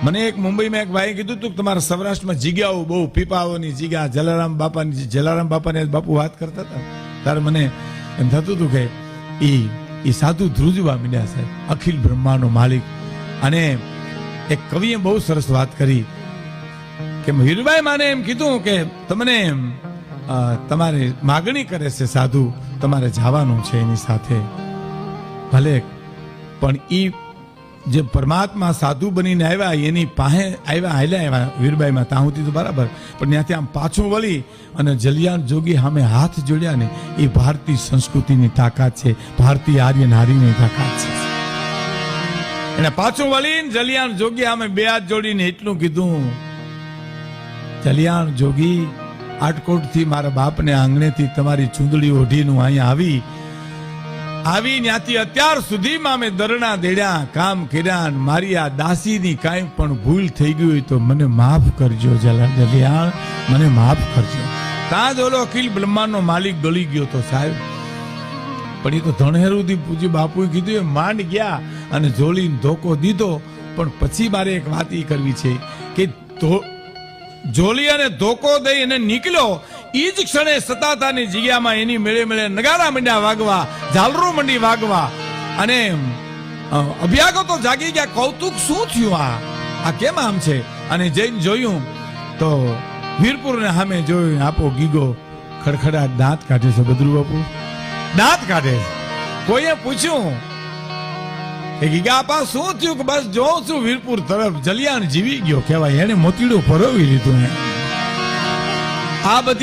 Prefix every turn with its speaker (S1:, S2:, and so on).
S1: મને એક મુંબઈમાં એક ભાઈ કીધું તું તમારા સૌરાષ્ટ્રમાં જગ્યાઓ બહુ પીપાઓની જગ્યા જલારામ બાપાની બાપુ વાત કરતા હતા ત્યારે મને એમ થતું હતું કે એ સાધુ ધ્રુજવા મીડ્યા સાહેબ, અખિલ બ્રહ્માંડનો માલિક. અને એક કવિએ બહુ સરસ વાત કરી કે હીરુભાઈ માને એમ કીધું કે તમને તમારી માગણી કરે છે સાધુ, તમારે જવાનું છે એની સાથે. ભલે પણ ઈ જે પરમાત્મા સાધુ બનીને આવ્યા એની પાસે આવ્યા વીરબાઈમાં ત્યાં સુધી તો બરાબર, પણ ત્યાંથી આમ પાછું વળી અને જલિયાણ જોગી સામે હાથ જોડ્યા ને એ ભારતીય સંસ્કૃતિની તાકાત છે, ભારતીય આર્ય નારીની તાકાત છે. એને પાછું વળીને જલિયાણ જોગી સામે બે હાથ જોડીને એટલું કીધું, જલિયાણ જોગી આટકોટ થી મારા બાપને આંગણેથી તમારી ચૂંદડી ઓઢીનું અહીંયા આવી ત્યાંથી અત્યાર સુધીમાં મેં દરણા દેડ્યા, કામ કર્યા, મારી આ દાસીની કાંઈ પણ ભૂલ થઈ ગઈ હોય તો મને માફ કરજો જલિયાણ, મને માફ કરજો. ત્યાં જ ઓલો અખિલ બ્રહ્માંડનો માલિક ગળી ગયો તો સાહેબ. પણ એ તો ધણહેરુથી પૂજ્ય બાપુએ કીધું એ માંડ ગયા અને જોલીને ધોકો દીધો. પણ પછી મારે એક વાત એ કરવી છે કે જોલી અને ધોકો દઈ અને નીકળ્યો ઈ જ ક્ષણે સતાતાની જગ્યામાં એની મેળે મેળે નગારા મંડ્યા વાગવા, ઝાલરો મંડી વાગવા અને અભ્યાગતો જાગી ગયા. કૌતુક શું થયું, આ કેમ આમ છે? અને જઈને જોયું તો વીરપુર ને સામે જોયું આપો ગીગો ખડખડાટ દાંત કાઢે છે. બદલુ બાપુ દાંત કાઢે. કોઈએ પૂછ્યું કે ગીગા આપા શું થયું? કે બસ જોઉં છું વીરપુર તરફ જલિયાણ જીવી ગયો કહેવાય, એને મોતીડું ફરવી લીધું. આ બધી